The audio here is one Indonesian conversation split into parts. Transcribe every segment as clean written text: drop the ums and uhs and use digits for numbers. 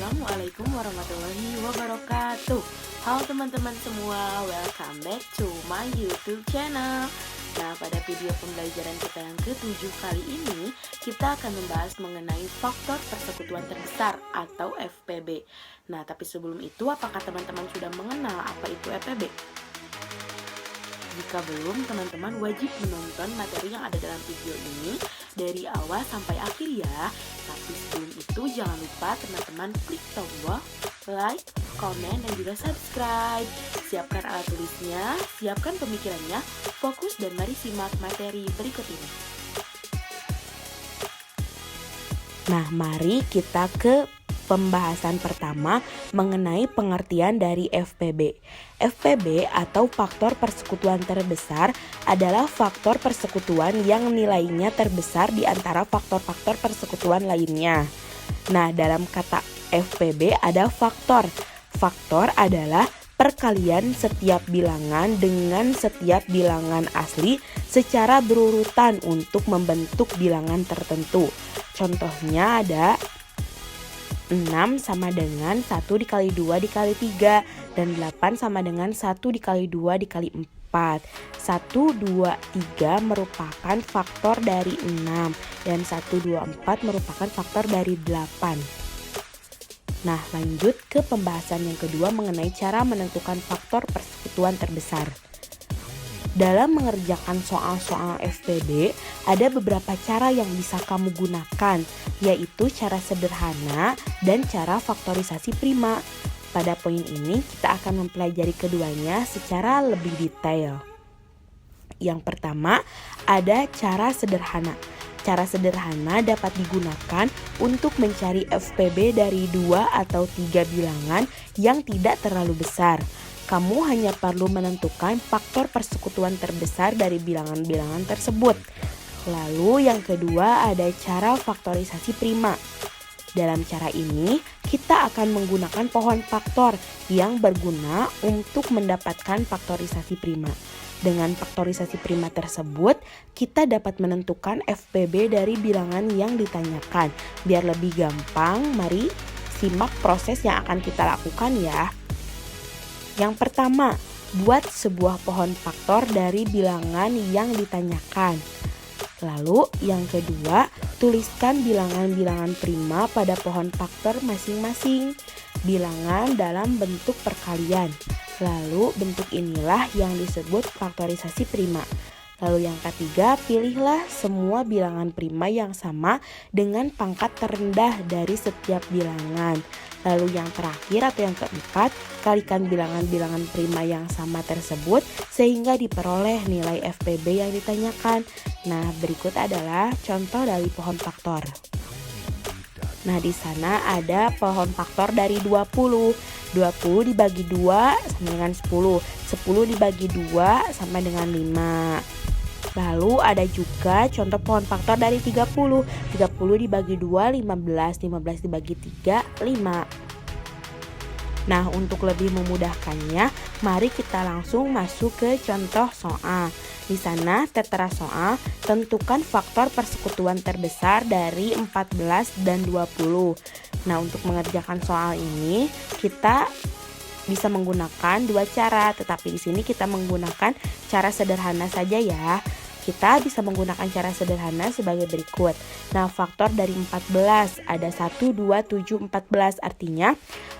Assalamualaikum warahmatullahi wabarakatuh. Halo teman-teman semua, welcome back to my YouTube channel. Nah, pada video pembelajaran kita yang ke-7 kali ini, kita akan membahas mengenai faktor persekutuan terbesar atau FPB. Nah, tapi sebelum itu, apakah teman-teman sudah mengenal apa itu FPB? Jika belum, teman-teman wajib menonton materi yang ada dalam video ini dari awal sampai akhir ya. Tapi sebelum itu jangan lupa teman-teman klik tombol like, komen, dan juga subscribe. Siapkan alat tulisnya, siapkan pemikirannya, fokus dan mari simak materi berikut ini. Nah, mari kita ke pembahasan pertama mengenai pengertian dari FPB. FPB atau faktor persekutuan terbesar adalah faktor persekutuan yang nilainya terbesar di antara faktor-faktor persekutuan lainnya. Nah, dalam kata FPB ada faktor. Faktor adalah perkalian setiap bilangan dengan setiap bilangan asli secara berurutan untuk membentuk bilangan tertentu. Contohnya ada 6 sama dengan 1 dikali 2 dikali 3 dan 8 sama dengan 1 dikali 2 dikali 4. 1, 2, 3 merupakan faktor dari 6 dan 1, 2, 4 merupakan faktor dari 8. Nah, lanjut ke pembahasan yang kedua mengenai cara menentukan faktor persekutuan terbesar. Dalam mengerjakan soal-soal FPB, ada beberapa cara yang bisa kamu gunakan, yaitu cara sederhana dan cara faktorisasi prima. Pada poin ini, kita akan mempelajari keduanya secara lebih detail. Yang pertama, ada cara sederhana. Cara sederhana dapat digunakan untuk mencari FPB dari 2 atau 3 bilangan yang tidak terlalu besar. Kamu hanya perlu menentukan faktor persekutuan terbesar dari bilangan-bilangan tersebut. Lalu yang kedua ada cara faktorisasi prima. Dalam cara ini, kita akan menggunakan pohon faktor yang berguna untuk mendapatkan faktorisasi prima. Dengan faktorisasi prima tersebut, kita dapat menentukan FPB dari bilangan yang ditanyakan. Biar lebih gampang, mari simak proses yang akan kita lakukan ya. Yang pertama, buat sebuah pohon faktor dari bilangan yang ditanyakan. Lalu yang kedua, tuliskan bilangan-bilangan prima pada pohon faktor masing-masing. Bilangan dalam bentuk perkalian. Lalu bentuk inilah yang disebut faktorisasi prima. Lalu yang ketiga, pilihlah semua bilangan prima yang sama dengan pangkat terendah dari setiap bilangan. Lalu yang terakhir atau yang keempat, kalikan bilangan-bilangan prima yang sama tersebut sehingga diperoleh nilai FPB yang ditanyakan. Nah, berikut adalah contoh dari pohon faktor. Nah, di sana ada pohon faktor dari 20. 20 dibagi 2 sama dengan 10. 10 dibagi 2 sama dengan 5. Lalu ada juga contoh pohon faktor dari 30. 30 dibagi 2, 15. 15 dibagi 3, 5. Nah, untuk lebih memudahkannya, mari kita langsung masuk ke contoh soal. Di sana tertera soal, tentukan faktor persekutuan terbesar dari 14 dan 20. Nah, untuk mengerjakan soal ini, kita bisa menggunakan dua cara, tetapi di sini kita menggunakan cara sederhana saja ya. Kita bisa menggunakan cara sederhana sebagai berikut. Nah, faktor dari 14 ada 1, 2, 7, 14. Artinya,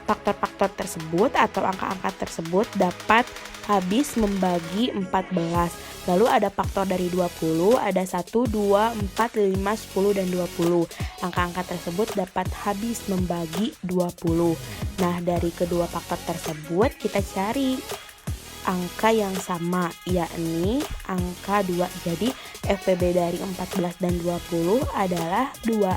faktor-faktor tersebut atau angka-angka tersebut dapat habis membagi 14. Lalu ada faktor dari 20, ada 1, 2, 4, 5, 10, dan 20. Angka-angka tersebut dapat habis membagi 20. Nah, dari kedua faktor tersebut kita cari angka yang sama, yakni angka 2. Jadi FPB dari 14 dan 20 adalah 2.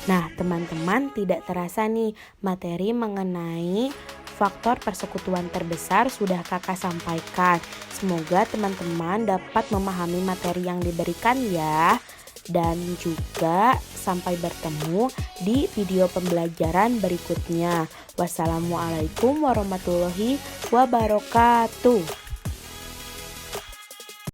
Nah, teman-teman, tidak terasa nih materi mengenai faktor persekutuan terbesar sudah kakak sampaikan. Semoga teman-teman dapat memahami materi yang diberikan ya. Dan juga sampai bertemu di video pembelajaran berikutnya. Wassalamualaikum warahmatullahi wabarakatuh.